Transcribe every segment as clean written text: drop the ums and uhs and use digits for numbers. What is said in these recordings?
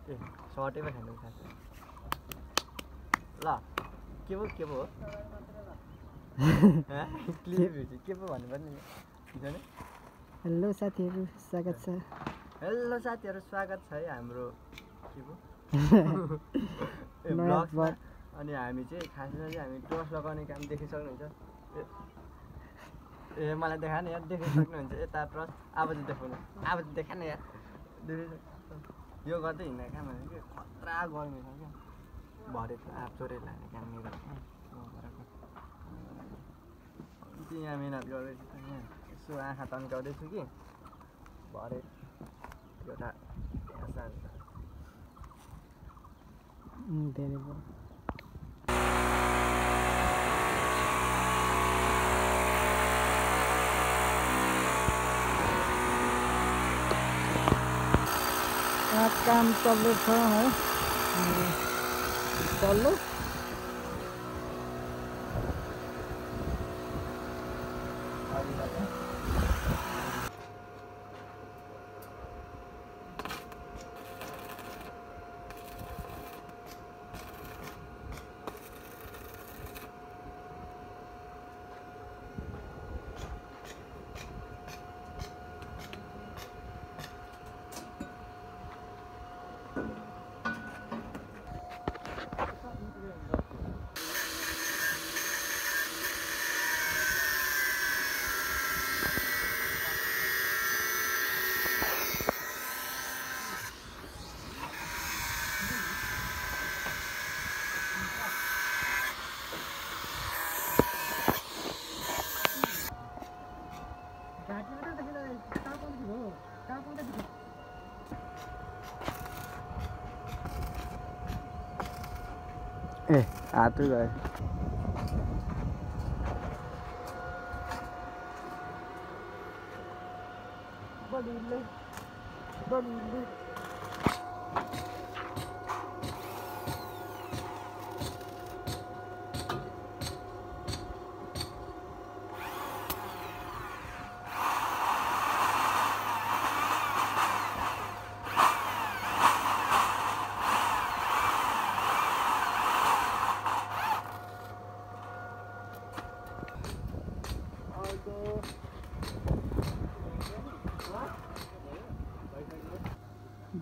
ए सर्टैमा खानु खान्छ ल के पो हो के पो भन्नुपर्ने हेलो साथीहरू स्वागत छ हेलो साथीहरू स्वागत छ है हाम्रो के पो ब्लग अनि हामी चाहिँ खासमा चाहिँ हामी टर्च लगाउने काम देखिसक्नुहुन्छ ए मलाई देखा न यार देखिसक्नुहुन्छ यता टर्च अब चाहिँ देखाउनु अब चाहिँ देखा न यार यो गर्दै हिँड्ने काम होइन कि खतरा गर्मी छ क्या भरे त आफ चोरै लाने काम मेरो यहाँ मिहिनेत गर्दैछु त यहाँ यसो आँखा तन्काउँदैछु कि भरे एउटा धेरै काम चल्दैछ है चल्लो ए हात गयो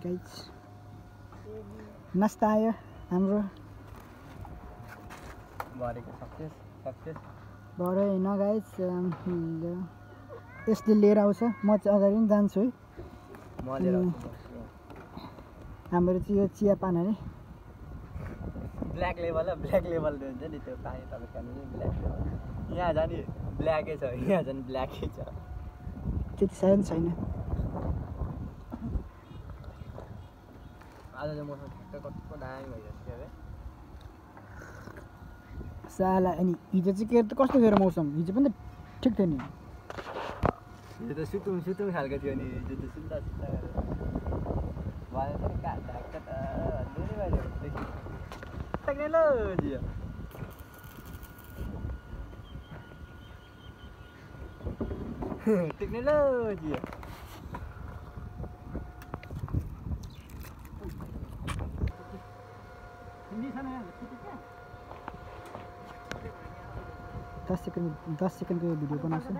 गाइज नास्ता आयो हाम्रो भरेको सक्सेस भरे होइन गाइज यसले लिएर आउँछ म चाहिँ अगाडि पनि जान्छु है हाम्रो चाहिँ यो चिया पान अरे ब्ल्याक लेभल हुन्छ नि त्यो पानी तपाईँ खानु ब्ल्याक लेभल यहाँ जाने ब्ल्याकै छ यहाँ झन् ब्ल्याकै छ त्यति सायद छैन आज चाहिँ मौसम ठ्याक्क कस्तो दामी भइरहेको छ अरे साला अनि हिजो चाहिँ के कस्तो थियो र मौसम हिजो पनि त ठिक थियो नि हिजो त सुतुङ खालको थियो नि हिजो त सुन्दा भएन नि टेक्नोलोजी टेक्नोलोजी दस सेकेन्डको भिडियो बनाउँछु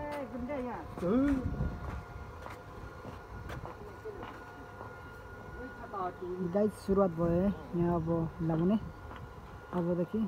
गाइज सुरुवात भयो है यहाँ अब लगाउने अबदेखि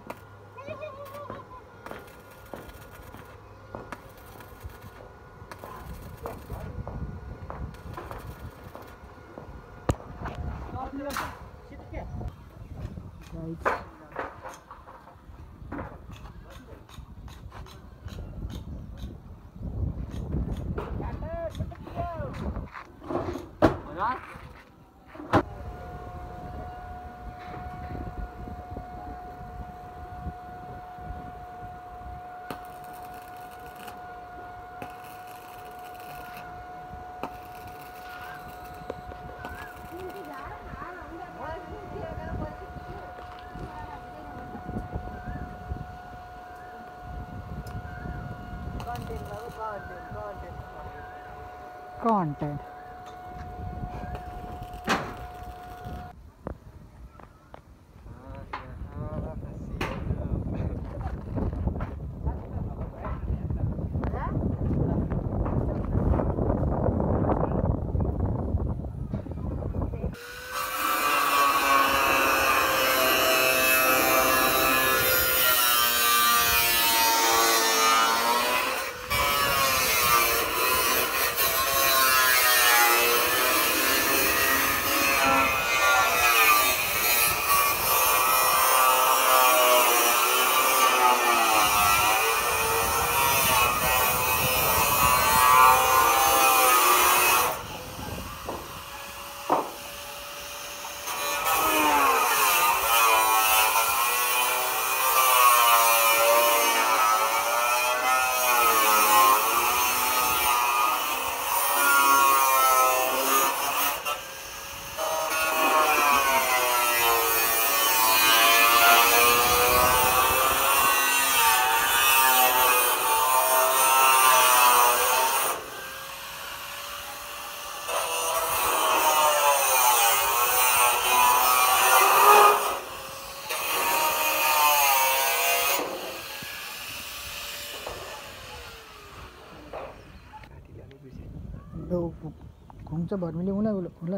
हुन्छ भर्मिले होला होला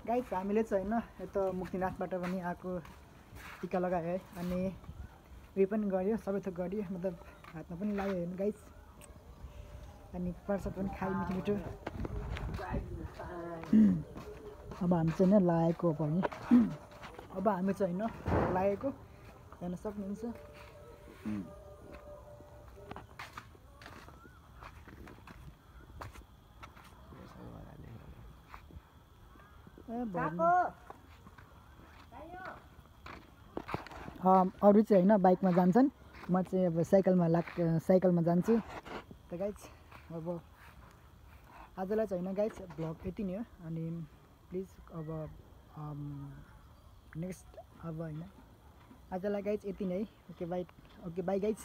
गाइस हामीले चाहिँ होइन यता मुक्तिनाथबाट पनि आएको टिका लगायो है अनि उयो पनि गऱ्यो सबै थोक गऱ्यो मतलब हातमा पनि लाग्यो हेर्नु गाइस अनि प्रसाद पनि खायो मिठो मिठो अब हामी चाहिँ होइन लागेको पनि अब हामी चाहिँ होइन लागेको हेर्न सक्नुहुन्छ अरू चाहिँ होइन बाइकमा जान्छन् म चाहिँ अब साइकलमा जान्छु त गाइज अब आजलाई चाहिँ होइन गाइज भ्लग यति नै हो अनि प्लिज अब नेक्स्ट अब होइन आजलाई गाइज यति नै ओके बाई गाइज